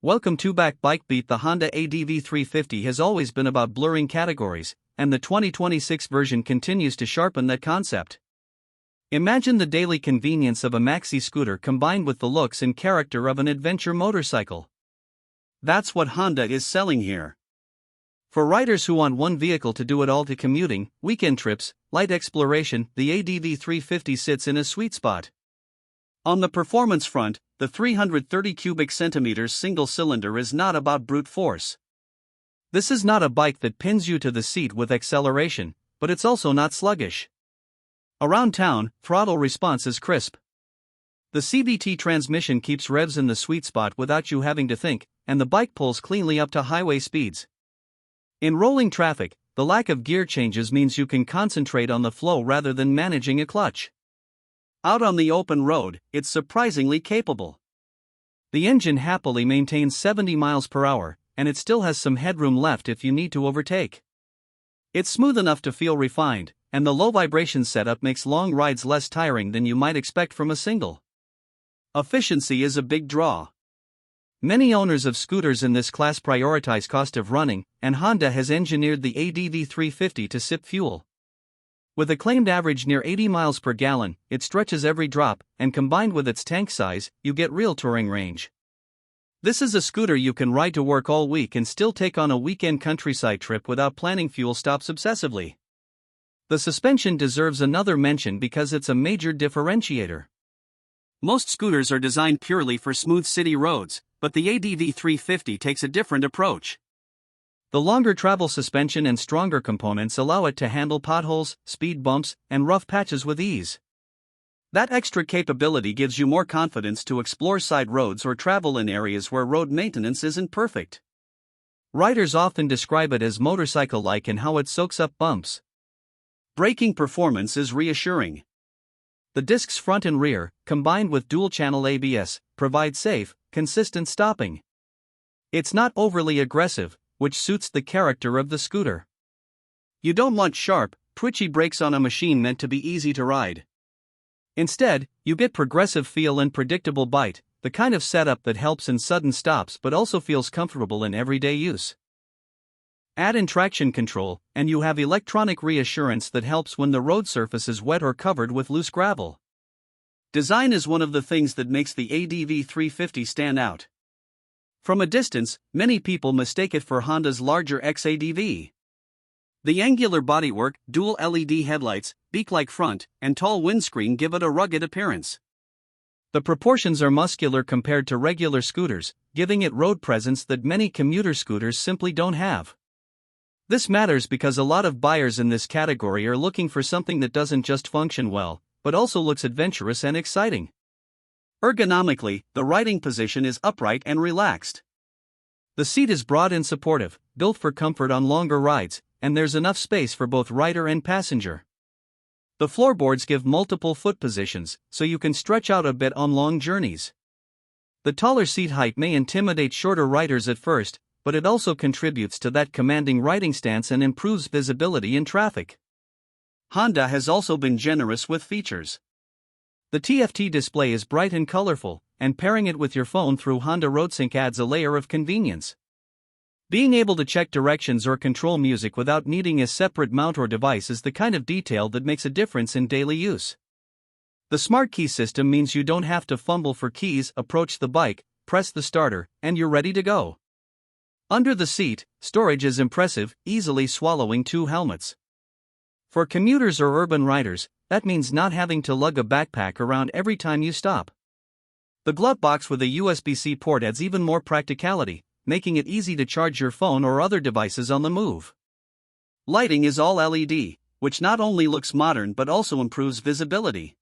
Welcome to BikeBeat. The Honda ADV 350 has always been about blurring categories, and the 2026 version continues to sharpen that concept. Imagine the daily convenience of a maxi scooter combined with the looks and character of an adventure motorcycle. That's what Honda is selling here. For riders who want one vehicle to do it all, to commuting, weekend trips, light exploration, the ADV 350 sits in a sweet spot. On the performance front, the 330 cubic centimeters single cylinder is not about brute force. This is not a bike that pins you to the seat with acceleration, but it's also not sluggish. Around town, throttle response is crisp. The CVT transmission keeps revs in the sweet spot without you having to think, and the bike pulls cleanly up to highway speeds. In rolling traffic, the lack of gear changes means you can concentrate on the flow rather than managing a clutch. Out on the open road, it's surprisingly capable. The engine happily maintains 70 miles per hour, and it still has some headroom left if you need to overtake. It's smooth enough to feel refined, and the low vibration setup makes long rides less tiring than you might expect from a single. Efficiency is a big draw. Many owners of scooters in this class prioritize cost of running, and Honda has engineered the ADV 350 to sip fuel. With a claimed average near 80 miles per gallon, it stretches every drop, and combined with its tank size, you get real touring range. This is a scooter you can ride to work all week and still take on a weekend countryside trip without planning fuel stops obsessively. The suspension deserves another mention because it's a major differentiator. Most scooters are designed purely for smooth city roads, but the ADV 350 takes a different approach. The longer travel suspension and stronger components allow it to handle potholes, speed bumps, and rough patches with ease. That extra capability gives you more confidence to explore side roads or travel in areas where road maintenance isn't perfect. Riders often describe it as motorcycle-like in how it soaks up bumps. Braking performance is reassuring. The discs front and rear, combined with dual-channel ABS, provide safe, consistent stopping. It's not overly aggressive, which suits the character of the scooter. You don't want sharp, twitchy brakes on a machine meant to be easy to ride. Instead, you get progressive feel and predictable bite, the kind of setup that helps in sudden stops but also feels comfortable in everyday use. Add in traction control, and you have electronic reassurance that helps when the road surface is wet or covered with loose gravel. Design is one of the things that makes the ADV 350 stand out. From a distance, many people mistake it for Honda's larger XADV. The angular bodywork, dual LED headlights, beak-like front, and tall windscreen give it a rugged appearance. The proportions are muscular compared to regular scooters, giving it road presence that many commuter scooters simply don't have. This matters because a lot of buyers in this category are looking for something that doesn't just function well, but also looks adventurous and exciting. Ergonomically, the riding position is upright and relaxed. The seat is broad and supportive, built for comfort on longer rides, and there's enough space for both rider and passenger. The floorboards give multiple foot positions, so you can stretch out a bit on long journeys. The taller seat height may intimidate shorter riders at first, but it also contributes to that commanding riding stance and improves visibility in traffic. Honda has also been generous with features. The TFT display is bright and colorful, and pairing it with your phone through Honda RoadSync adds a layer of convenience. Being able to check directions or control music without needing a separate mount or device is the kind of detail that makes a difference in daily use. The smart key system means you don't have to fumble for keys, approach the bike, press the starter, and you're ready to go. Under the seat, storage is impressive, easily swallowing 2 helmets. For commuters or urban riders, that means not having to lug a backpack around every time you stop. The glove box with a USB-C port adds even more practicality, making it easy to charge your phone or other devices on the move. Lighting is all LED, which not only looks modern but also improves visibility.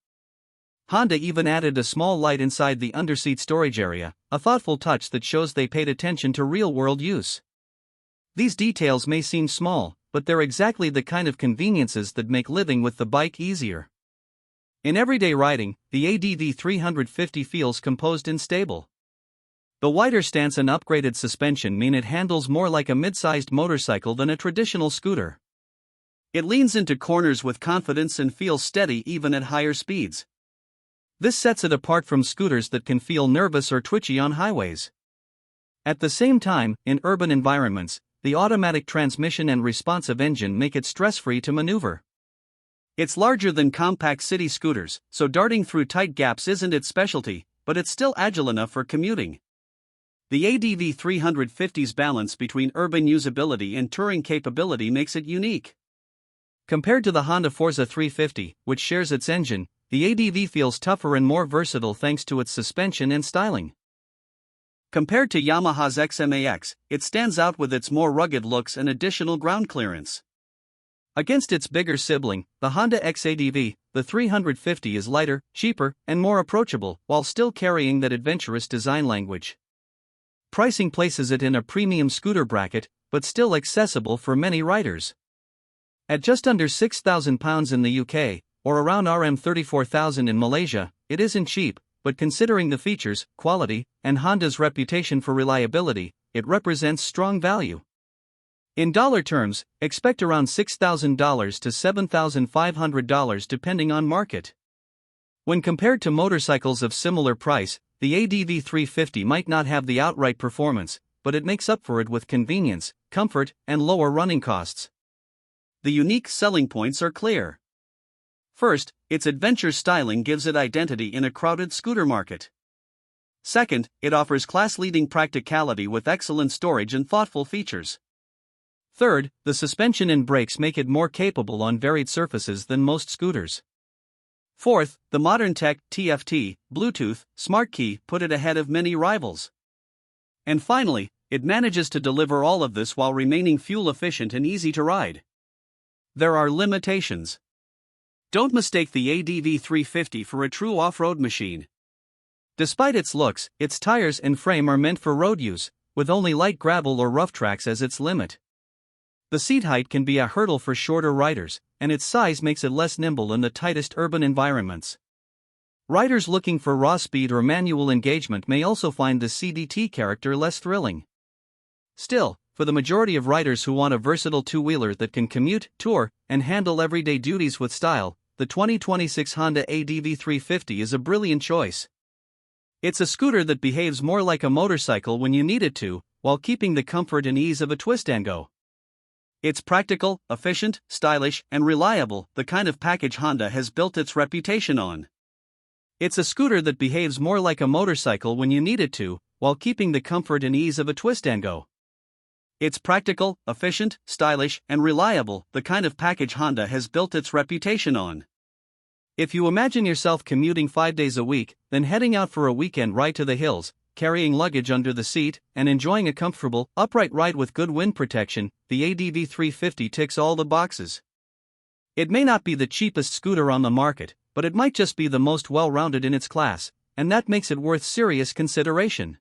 Honda even added a small light inside the underseat storage area, a thoughtful touch that shows they paid attention to real-world use. These details may seem small, but they're exactly the kind of conveniences that make living with the bike easier. In everyday riding, the ADV 350 feels composed and stable. The wider stance and upgraded suspension mean it handles more like a mid-sized motorcycle than a traditional scooter. It leans into corners with confidence and feels steady even at higher speeds. This sets it apart from scooters that can feel nervous or twitchy on highways. At the same time, in urban environments, the automatic transmission and responsive engine make it stress-free to maneuver. It's larger than compact city scooters, so darting through tight gaps isn't its specialty, but it's still agile enough for commuting. The ADV 350's balance between urban usability and touring capability makes it unique. Compared to the Honda Forza 350, which shares its engine, the ADV feels tougher and more versatile thanks to its suspension and styling. Compared to Yamaha's XMAX, it stands out with its more rugged looks and additional ground clearance. Against its bigger sibling, the Honda XADV, the 350 is lighter, cheaper, and more approachable, while still carrying that adventurous design language. Pricing places it in a premium scooter bracket, but still accessible for many riders. At just under £6,000 in the UK, or around £34,000 in Malaysia, it isn't cheap, but considering the features, quality, and Honda's reputation for reliability, it represents strong value. In dollar terms, expect around $6,000 to $7,500 depending on market. When compared to motorcycles of similar price, the ADV 350 might not have the outright performance, but it makes up for it with convenience, comfort, and lower running costs. The unique selling points are clear. First, its adventure styling gives it identity in a crowded scooter market. Second, it offers class-leading practicality with excellent storage and thoughtful features. Third, the suspension and brakes make it more capable on varied surfaces than most scooters. Fourth, the modern tech, TFT, Bluetooth, Smart Key put it ahead of many rivals. And finally, it manages to deliver all of this while remaining fuel efficient and easy to ride. There are limitations. Don't mistake the ADV 350 for a true off-road machine. Despite its looks, its tires and frame are meant for road use, with only light gravel or rough tracks as its limit. The seat height can be a hurdle for shorter riders, and its size makes it less nimble in the tightest urban environments. Riders looking for raw speed or manual engagement may also find the CDT character less thrilling. Still, for the majority of riders who want a versatile two-wheeler that can commute, tour, and handle everyday duties with style, the 2026 Honda ADV 350 is a brilliant choice. It's a scooter that behaves more like a motorcycle when you need it to, while keeping the comfort and ease of a twist-and-go. It's practical, efficient, stylish, and reliable, the kind of package Honda has built its reputation on. It's a scooter that behaves more like a motorcycle when you need it to, while keeping the comfort and ease of a twist-and-go. It's practical, efficient, stylish, and reliable, the kind of package Honda has built its reputation on. If you imagine yourself commuting 5 days a week, then heading out for a weekend ride to the hills, carrying luggage under the seat, and enjoying a comfortable, upright ride with good wind protection, the ADV 350 ticks all the boxes. It may not be the cheapest scooter on the market, but it might just be the most well-rounded in its class, and that makes it worth serious consideration.